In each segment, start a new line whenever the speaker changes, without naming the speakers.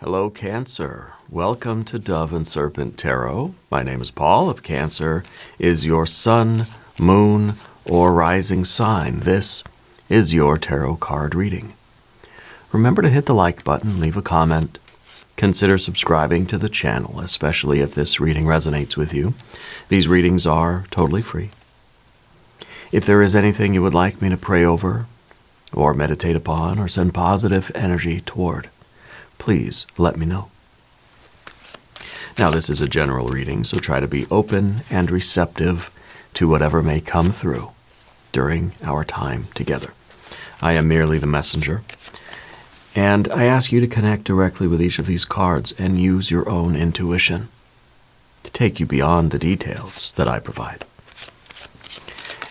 Hello, Cancer. Welcome to Dove and Serpent Tarot. My name is Paul. If Cancer is your sun, moon, or rising sign, this is your tarot card reading. Remember to hit the like button, leave a comment. Consider subscribing to the channel, especially if this reading resonates with you. These readings are totally free. If there is anything you would like me to pray over, or meditate upon, or send positive energy toward, please let me know. Now, this is a general reading, so try to be open and receptive to whatever may come through during our time together. I am merely the messenger, and I ask you to connect directly with each of these cards and use your own intuition to take you beyond the details that I provide.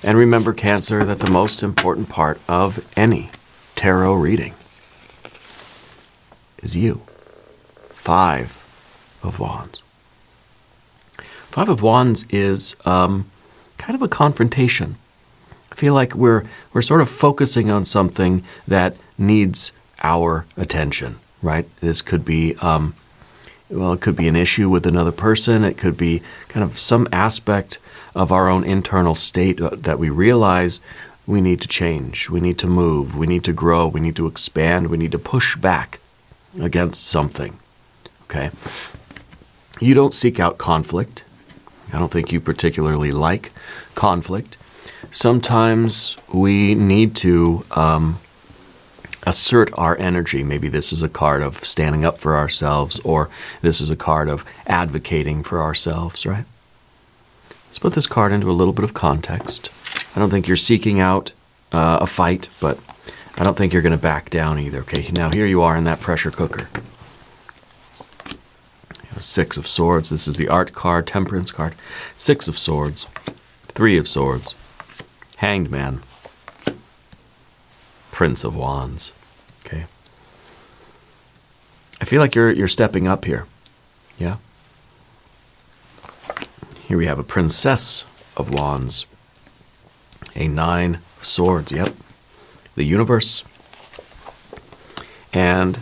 And remember, Cancer, that the most important part of any tarot reading is you. 5 of Wands. 5 of Wands is kind of a confrontation. I feel like we're sort of focusing on something that needs our attention, right? This could be, it could be an issue with another person. It could be kind of some aspect of our own internal state that we realize we need to change, we need to move, we need to grow, we need to expand, we need to push back against something, okay? You don't seek out conflict. I don't think you particularly like conflict. Sometimes we need to assert our energy. Maybe this is a card of standing up for ourselves, or this is a card of advocating for ourselves, right? Let's put this card into a little bit of context. I don't think you're seeking out a fight, but I don't think you're going to back down either. Okay, now here you are in that pressure cooker. 6 of Swords. This is the Art card, Temperance card. 6 of Swords. 3 of Swords. Hanged Man. Prince of Wands. Okay. I feel like you're stepping up here. Yeah. Here we have a Princess of Wands. A 9 of Swords. Yep. The Universe, and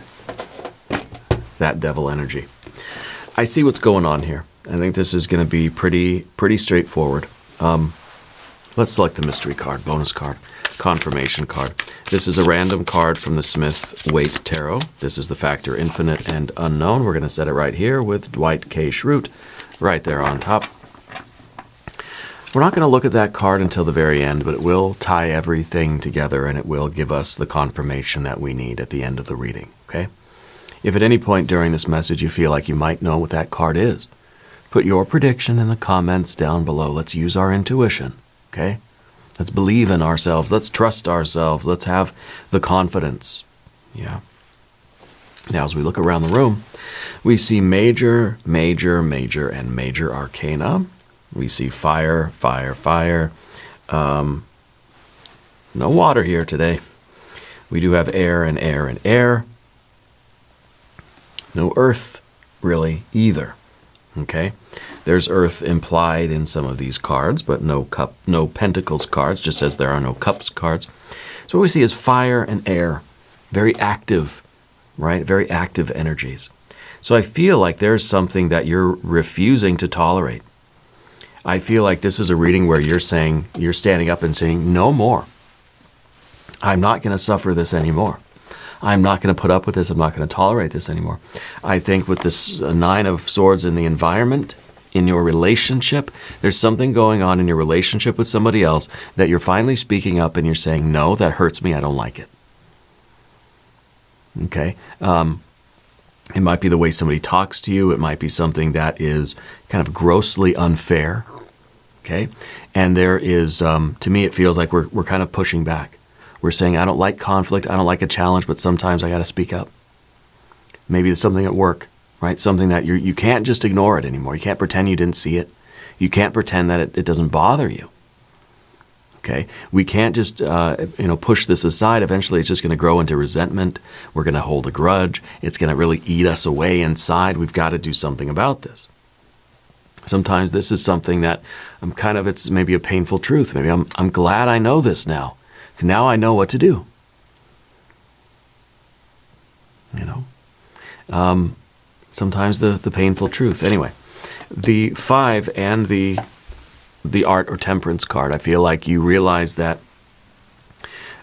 that Devil energy. I see what's going on here. I think this is going to be pretty straightforward. Let's select the mystery card, bonus card, confirmation card. This is a random card from the Smith-Waite Tarot. This is the factor infinite and unknown. We're going to set it right here with Dwight K. Schrute right there on top. We're not going to look at that card until the very end, but it will tie everything together and it will give us the confirmation that we need at the end of the reading, okay? If at any point during this message you feel like you might know what that card is, put your prediction in the comments down below. Let's use our intuition, okay? Let's believe in ourselves. Let's trust ourselves. Let's have the confidence, yeah? Now, as we look around the room, we see major, major, major, and major arcana. We see fire, fire, fire. No water here today. We do have air and air and air. No earth, really, either. Okay? There's earth implied in some of these cards, but no pentacles cards, just as there are no cups cards. So what we see is fire and air. Very active, right? Very active energies. So I feel like there's something that you're refusing to tolerate. I feel like this is a reading where you're standing up and saying, no more. I'm not going to suffer this anymore. I'm not going to put up with this. I'm not going to tolerate this anymore. I think with this 9 of Swords in the environment, in your relationship, there's something going on in your relationship with somebody else that you're finally speaking up and you're saying, no, that hurts me. I don't like it. Okay? It might be the way somebody talks to you. It might be something that is kind of grossly unfair. Okay? And there is, to me, it feels like we're kind of pushing back. We're saying, I don't like conflict, I don't like a challenge, but sometimes I got to speak up. Maybe it's something at work, right? Something that you can't just ignore it anymore. You can't pretend you didn't see it. You can't pretend that it doesn't bother you. Okay? We can't just, push this aside. Eventually, it's just going to grow into resentment. We're going to hold a grudge. It's going to really eat us away inside. We've got to do something about this. Sometimes this is something that it's maybe a painful truth. Maybe I'm glad I know this now. Now I know what to do. sometimes the painful truth. Anyway, the 5 and the art or temperance card, I feel like you realize that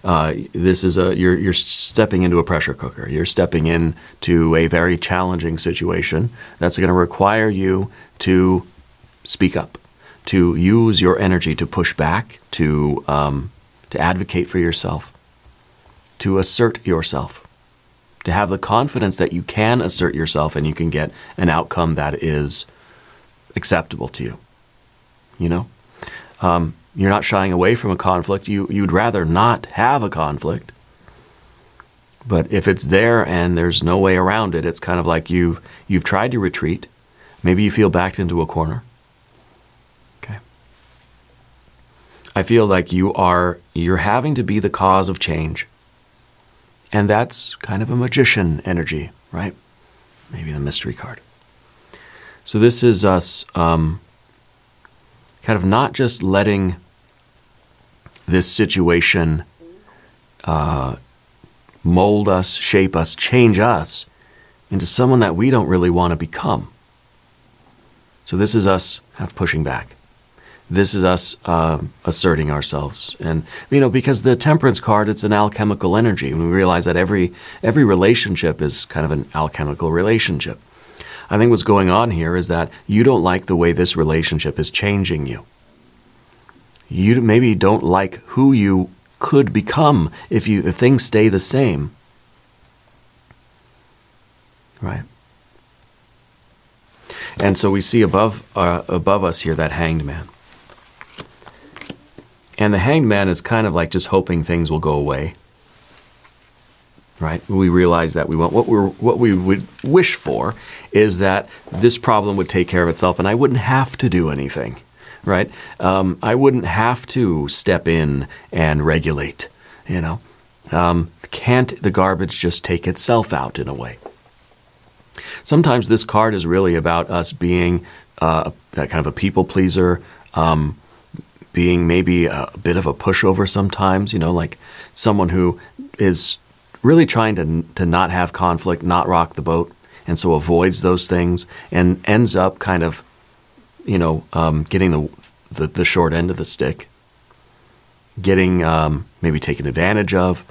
this is you're stepping into a pressure cooker. You're stepping into a very challenging situation that's going to require you to speak up, to use your energy to push back, to advocate for yourself, to assert yourself, to have the confidence that you can assert yourself and you can get an outcome that is acceptable to you. You know? You're not shying away from a conflict. You'd rather not have a conflict. But if it's there and there's no way around it, it's kind of like you've tried to retreat. Maybe you feel backed into a corner. Okay. I feel like you're having to be the cause of change. And that's kind of a magician energy, right? Maybe the mystery card. So this is us kind of not just letting this situation mold us, shape us, change us into someone that we don't really want to become. So this is us kind of pushing back. This is us asserting ourselves. And, you know, because the temperance card, it's an alchemical energy. And we realize that every relationship is kind of an alchemical relationship. I think what's going on here is that you don't like the way this relationship is changing you. You maybe don't like who you could become if things stay the same. Right? And so we see above us here that Hanged Man. And the Hanged Man is kind of like just hoping things will go away. Right? We realize that we want what we would wish for is that this problem would take care of itself and I wouldn't have to do anything. Right? I wouldn't have to step in and regulate, you know. Can't the garbage just take itself out in a way? Sometimes this card is really about us being kind of a people pleaser, being maybe a bit of a pushover sometimes, you know, like someone who is really trying to not have conflict, not rock the boat, and so avoids those things and ends up kind of, you know, getting the short end of the stick, getting maybe taken advantage of,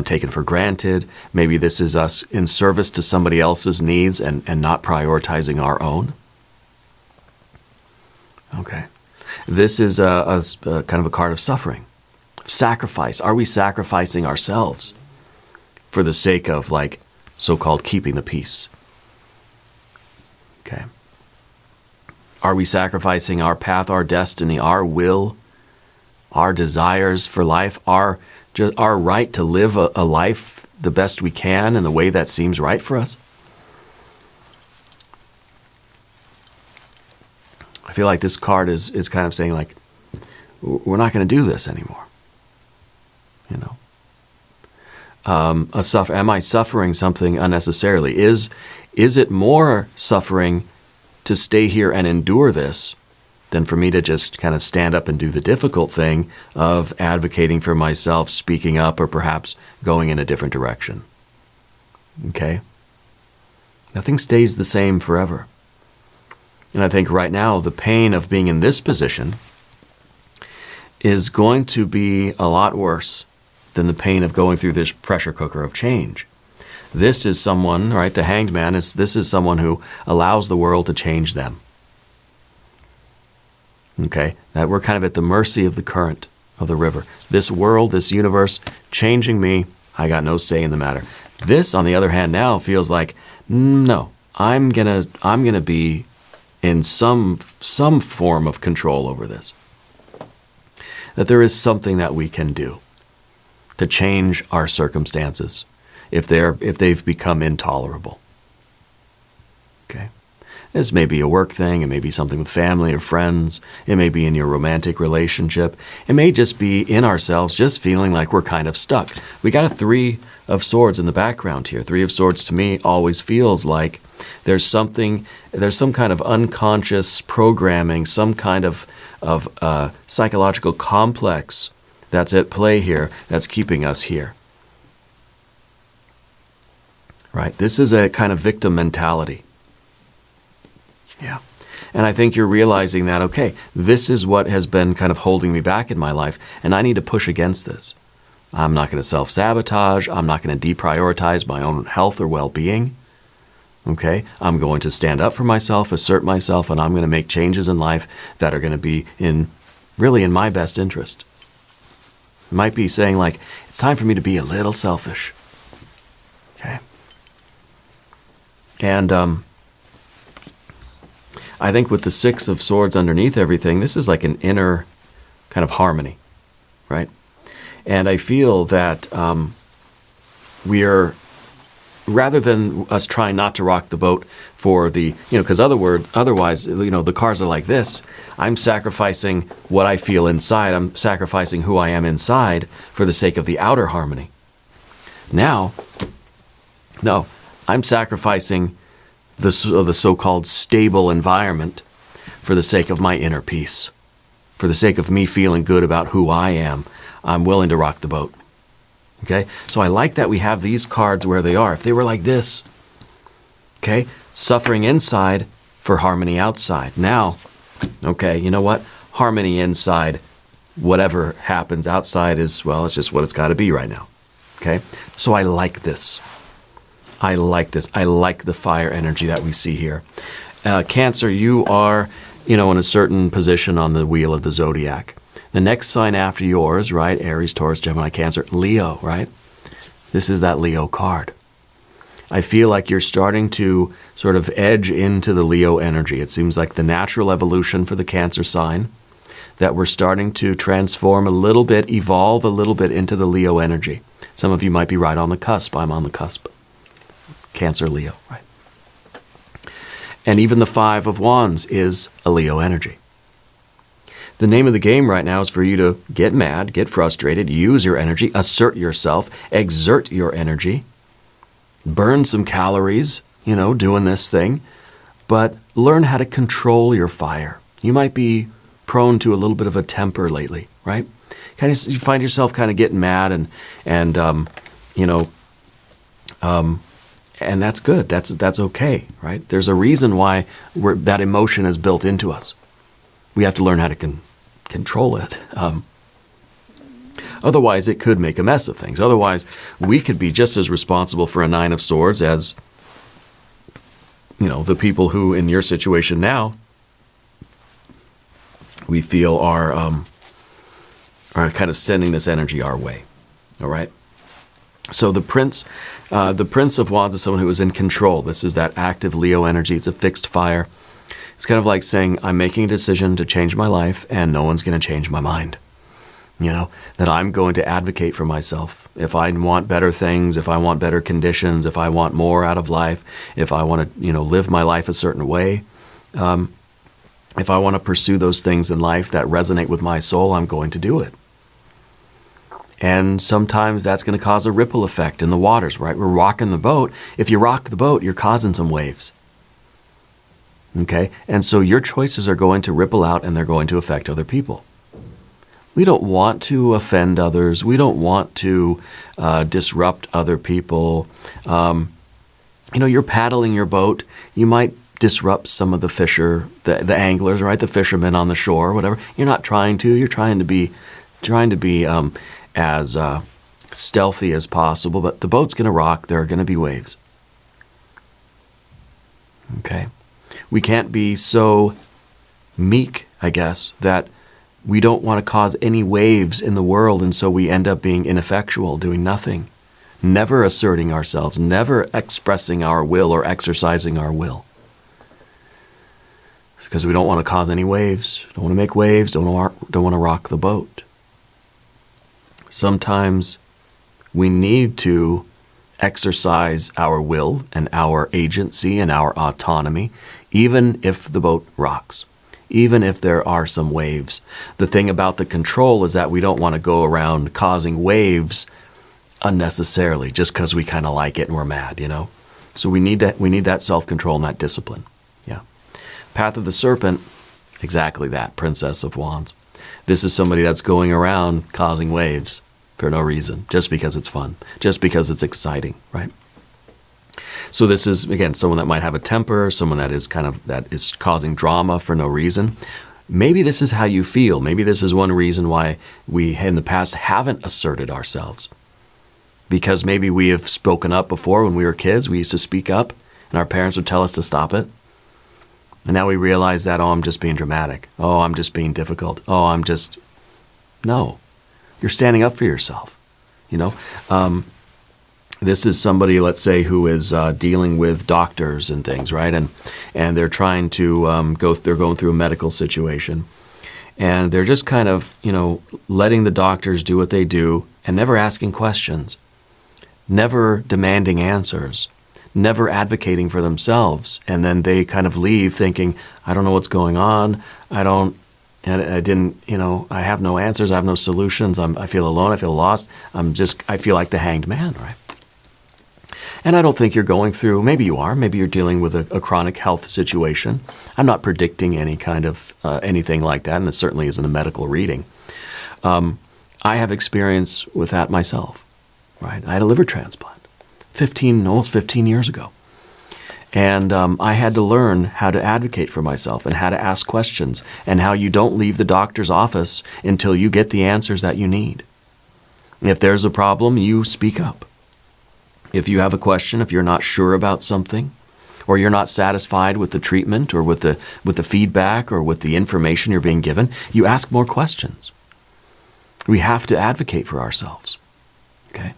taken for granted. Maybe this is us in service to somebody else's needs and not prioritizing our own. Okay. This is a kind of a card of suffering, sacrifice. Are we sacrificing ourselves for the sake of, like, so-called keeping the peace? Okay. Are we sacrificing our path, our destiny, our will, our desires for life, our right to live a life the best we can in the way that seems right for us? I feel like this card is kind of saying, like, we're not going to do this anymore. You know? Am I suffering something unnecessarily? Is it more suffering to stay here and endure this than for me to just kind of stand up and do the difficult thing of advocating for myself, speaking up, or perhaps going in a different direction? Okay? Nothing stays the same forever. And I think right now the pain of being in this position is going to be a lot worse than the pain of going through this pressure cooker of change. This is someone, right, the Hanged Man, this is someone who allows the world to change them. Okay? That we're kind of at the mercy of the current of the river. This world, this universe, changing me, I got no say in the matter. This, on the other hand, now feels like, no, I'm gonna be in some form of control over this. That there is something that we can do to change our circumstances if they've become intolerable. Okay? This may be a work thing, it may be something with family or friends, it may be in your romantic relationship, it may just be in ourselves, just feeling like we're kind of stuck. We got a 3 of Swords in the background here. 3 of Swords to me always feels like there's some kind of unconscious programming, some kind of psychological complex that's at play here that's keeping us here. right? This is a kind of victim mentality. Yeah. And I think you're realizing that, okay, this is what has been kind of holding me back in my life, and I need to push against this. I'm not going to self-sabotage. I'm not going to deprioritize my own health or well-being. Okay? I'm going to stand up for myself, assert myself, and I'm going to make changes in life that are going to be really in my best interest. It might be saying, like, it's time for me to be a little selfish. Okay? And I think with the Six of Swords underneath everything, this is like an inner kind of harmony, right? And I feel that we are, rather than us trying not to rock the boat for the, because otherwise, the cards are like this. I'm sacrificing what I feel inside. I'm sacrificing who I am inside for the sake of the outer harmony. Now, no, I'm sacrificing the so-called stable environment for the sake of my inner peace. For the sake of me feeling good about who I am, I'm willing to rock the boat. Okay? So I like that we have these cards where they are. If they were like this, okay, suffering inside for harmony outside. Now, okay, you know what? Harmony inside, whatever happens outside is, well, it's just what it's got to be right now. Okay? So I like this. I like this. I like the fire energy that we see here. Cancer, you are, in a certain position on the wheel of the zodiac. The next sign after yours, right? Aries, Taurus, Gemini, Cancer, Leo, right? This is that Leo card. I feel like you're starting to sort of edge into the Leo energy. It seems like the natural evolution for the Cancer sign, that we're starting to transform a little bit, evolve a little bit into the Leo energy. Some of you might be right on the cusp. I'm on the cusp. Cancer, Leo, right? And even the Five of Wands is a Leo energy. The name of the game right now is for you to get mad, get frustrated, use your energy, assert yourself, exert your energy, burn some calories, doing this thing, but learn how to control your fire. You might be prone to a little bit of a temper lately, right? You find yourself kind of getting mad and that's good. That's okay, right? There's a reason why that emotion is built into us. We have to learn how to control it. Otherwise, it could make a mess of things. Otherwise, we could be just as responsible for a Nine of Swords as, the people who, in your situation now, we feel are kind of sending this energy our way. All right? So the Prince of Wands is someone who is in control. This is that active Leo energy. It's a fixed fire. It's kind of like saying, I'm making a decision to change my life, and no one's going to change my mind. That I'm going to advocate for myself. If I want better things, if I want better conditions, if I want more out of life, if I want to, live my life a certain way, if I want to pursue those things in life that resonate with my soul, I'm going to do it. And sometimes that's going to cause a ripple effect in the waters, right? We're rocking the boat. If you rock the boat, you're causing some waves. Okay? And so your choices are going to ripple out and they're going to affect other people. We don't want to offend others. We don't want to disrupt other people. You're paddling your boat. You might disrupt some of the anglers, right? The fishermen on the shore, whatever. You're not trying to. You're trying to be as stealthy as possible, but the boat's going to rock. There are going to be waves. Okay? We can't be so meek, I guess, that we don't want to cause any waves in the world, and so we end up being ineffectual, doing nothing, never asserting ourselves, never expressing our will or exercising our will. Because we don't want to cause any waves, don't want to make waves, don't want to rock the boat. Sometimes we need to exercise our will and our agency and our autonomy, even if the boat rocks, even if there are some waves. The thing about the control is that we don't want to go around causing waves unnecessarily just because we kind of like it and we're mad, So we need that self-control and that discipline. Yeah. Path of the Serpent, exactly that, Princess of Wands. This is somebody that's going around causing waves for no reason, just because it's fun, just because it's exciting, right? So this is, again, someone that might have a temper, someone that is causing drama for no reason. Maybe this is how you feel. Maybe this is one reason why we in the past haven't asserted ourselves. Because maybe we have spoken up before when we were kids. We used to speak up and our parents would tell us to stop it. And now we realize that, oh, I'm just being dramatic. Oh, I'm just being difficult. Oh, no. You're standing up for yourself, you know. This is somebody, let's say, who is dealing with doctors and things, right? And they're trying to they're going through a medical situation. And they're just kind of, you know, letting the doctors do what they do and never asking questions, never demanding answers, never advocating for themselves. And then they kind of leave thinking, I don't know what's going on. I didn't, you know, I have no answers. I have no solutions. I feel alone. I feel lost. I feel like the hanged man, right? And I don't think you're going through, maybe you are, maybe you're dealing with a chronic health situation. I'm not predicting any kind of anything like that, and this certainly isn't a medical reading. I have experience with that myself, right? I had a liver transplant almost 15 years ago. And I had to learn how to advocate for myself and how to ask questions and how you don't leave the doctor's office until you get the answers that you need. If there's a problem, you speak up. If you have a question, if you're not sure about something, or you're not satisfied with the treatment or with the feedback or with the information you're being given, you ask more questions. We have to advocate for ourselves, okay?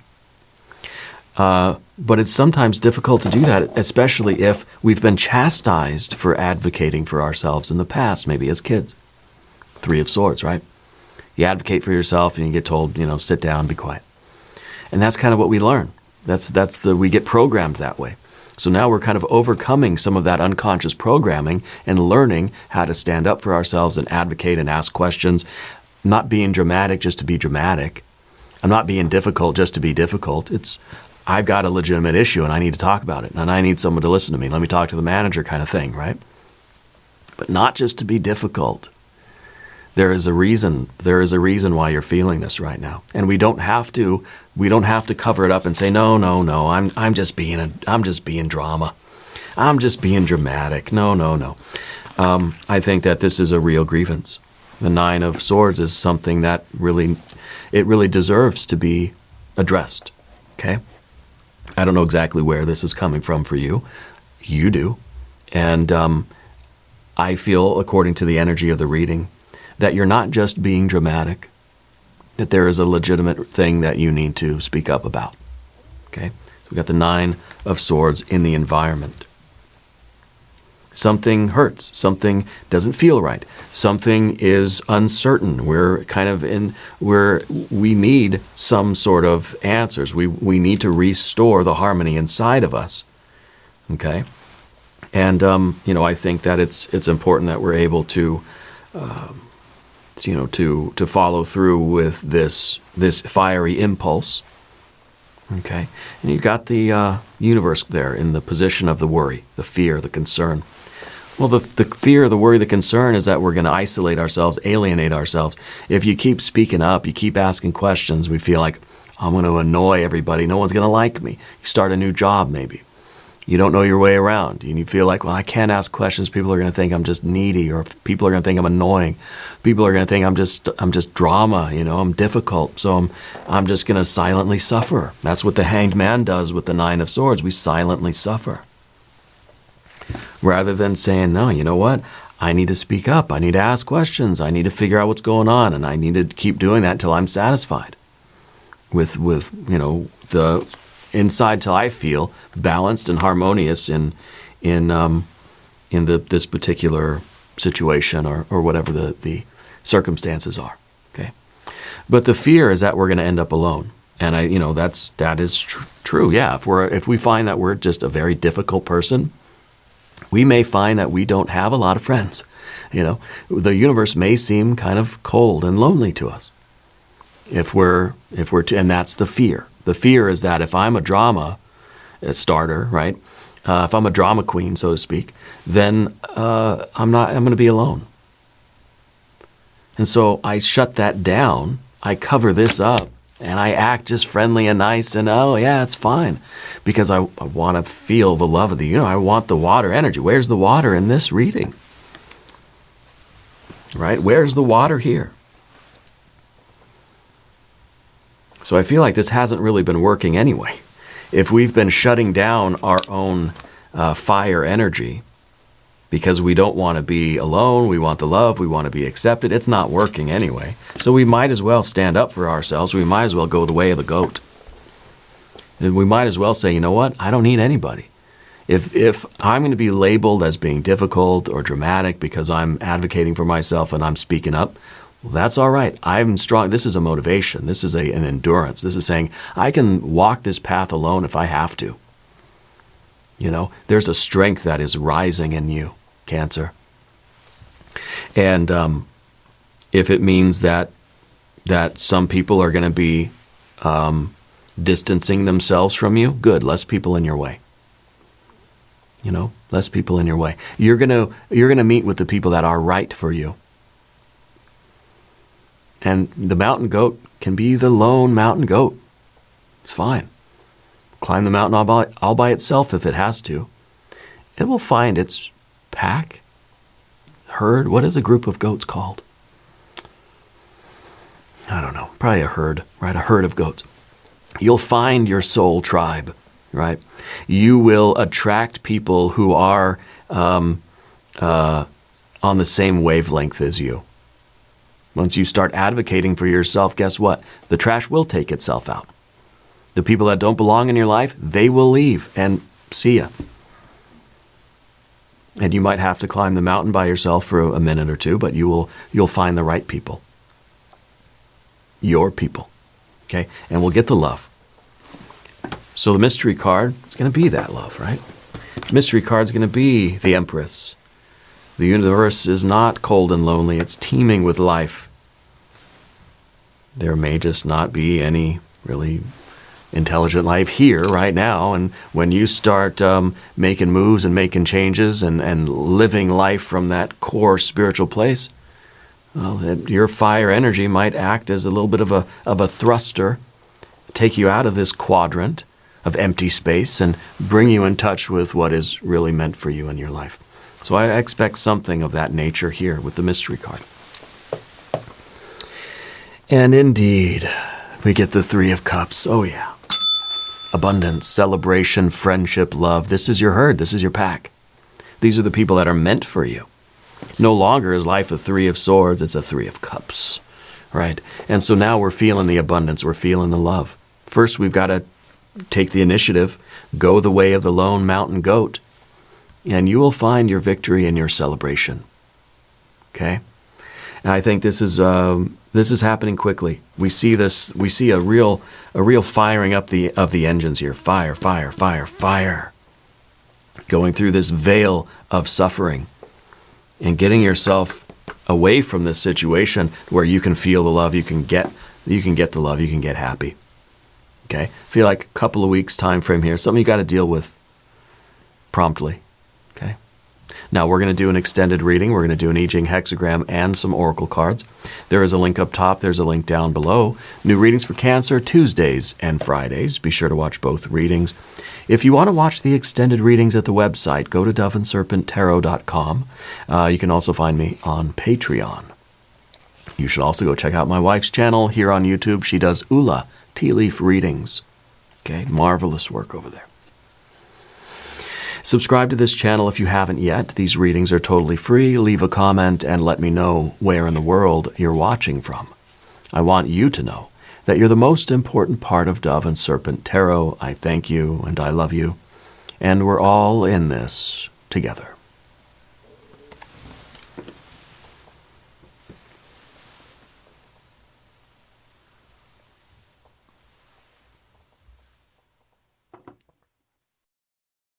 But it's sometimes difficult to do that, especially if we've been chastised for advocating for ourselves in the past, maybe as kids. 3 of Swords, right? You advocate for yourself and you get told, you know, sit down, be quiet. And that's kind of what we learn. We get programmed that way. So now we're kind of overcoming some of that unconscious programming and learning how to stand up for ourselves and advocate and ask questions, not being dramatic just to be dramatic. I'm not being difficult just to be difficult. I've got a legitimate issue and I need to talk about it and I need someone to listen to me. Let me talk to the manager kind of thing, right? But not just to be difficult. There is a reason why you're feeling this right now. And we don't have to cover it up and say, no, I'm just being drama. I'm just being dramatic. No. I think that this is a real grievance. The 9 of Swords is something that really deserves to be addressed. Okay? I don't know exactly where this is coming from for you. You do. And I feel, according to the energy of the reading, that you're not just being dramatic, that there is a legitimate thing that you need to speak up about. Okay? So we've got the 9 of Swords in the environment. Something hurts. Something doesn't feel right. Something is uncertain. We're kind of we need some sort of answers. We need to restore the harmony inside of us. Okay? And, you know, I think that it's important that we're able to, to follow through with this fiery impulse. Okay? And you've got the universe there in the position of the worry, the fear, the concern. Well, the fear, the worry, the concern is that we're going to isolate ourselves, alienate ourselves. If you keep speaking up, you keep asking questions, we feel like, I'm going to annoy everybody. No one's going to like me. You start a new job, maybe. You don't know your way around. And you feel like, well, I can't ask questions. People are going to think I'm just needy, or people are going to think I'm annoying. People are going to think I'm just drama, you know, I'm difficult. So I'm just going to silently suffer. That's what the Hanged Man does with the 9 of Swords. We silently suffer. Rather than saying, no, you know what? I need to speak up. I need to ask questions. I need to figure out what's going on. And I need to keep doing that until I'm satisfied with you know, the inside, till I feel balanced and harmonious in this particular situation or whatever the circumstances are. Okay. But the fear is that we're going to end up alone. And that is true. Yeah. If we find that we're just a very difficult person, we may find that we don't have a lot of friends. You know, the universe may seem kind of cold and lonely to us. And that's the fear. The fear is that if I'm a drama starter, right? If I'm a drama queen, so to speak, then I'm going to be alone. And so I shut that down. I cover this up And I act just friendly and nice, and oh yeah, it's fine. Because I want to feel the love of the universe. I want the water energy. Where's the water in this reading? Right? Where's the water here? So I feel like this hasn't really been working anyway. If we've been shutting down our own fire energy because we don't want to be alone, we want the love, we want to be accepted, it's not working anyway. So we might as well stand up for ourselves. We might as well go the way of the goat. And we might as well say, you know what? I don't need anybody. If I'm going to be labeled as being difficult or dramatic because I'm advocating for myself and I'm speaking up, well, that's all right. I'm strong. This is a motivation. This is an endurance. This is saying I can walk this path alone if I have to. You know, there's a strength that is rising in you, Cancer. And if it means that some people are going to be distancing themselves from you, good. Less people in your way. You know, less people in your way. You're gonna meet with the people that are right for you. And the mountain goat can be the lone mountain goat. It's fine. Climb the mountain all by itself if it has to. It will find its pack, herd. What is a group of goats called? I don't know. Probably a herd, right? A herd of goats. You'll find your soul tribe, right? You will attract people who are on the same wavelength as you. Once you start advocating for yourself, guess what? The trash will take itself out. The people that don't belong in your life, they will leave and see ya. And you might have to climb the mountain by yourself for a minute or two, but you'll find the right people. Your people. Okay? And we'll get the love. So the mystery card is going to be that love, right? The mystery card is going to be the Empress. The universe is not cold and lonely. It's teeming with life. There may just not be any really intelligent life here right now. And when you start making moves and making changes and living life from that core spiritual place, well, your fire energy might act as a little bit of a thruster, take you out of this quadrant of empty space and bring you in touch with what is really meant for you in your life. So I expect something of that nature here with the mystery card. And indeed, we get the Three of Cups. Oh yeah. Abundance, celebration, friendship, love. This is your herd. This is your pack. These are the people that are meant for you. No longer is life a Three of Swords. It's a Three of Cups, right? And so now we're feeling the abundance. We're feeling the love. First, we've got to take the initiative, go the way of the lone mountain goat, and you will find your victory and your celebration. Okay? And I think this is happening quickly. We see this. We see a real firing up of the engines here. Fire, fire, fire, fire. Going through this veil of suffering and getting yourself away from this situation where you can feel the love, you can get the love, you can get happy. Okay? I feel like a couple of weeks time frame here. Something you got to deal with promptly. Okay? Now we're going to do an extended reading. We're going to do an I Ching hexagram and some oracle cards. There is a link up top. There's a link down below. New readings for Cancer, Tuesdays and Fridays. Be sure to watch both readings. If you want to watch the extended readings at the website, go to doveandserpenttarot.com. You can also find me on Patreon. You should also go check out my wife's channel here on YouTube. She does Ula tea leaf readings. Okay, marvelous work over there. Subscribe to this channel if you haven't yet. These readings are totally free. Leave a comment and let me know where in the world you're watching from. I want you to know that you're the most important part of Dove and Serpent Tarot. I thank you and I love you. And we're all in this together.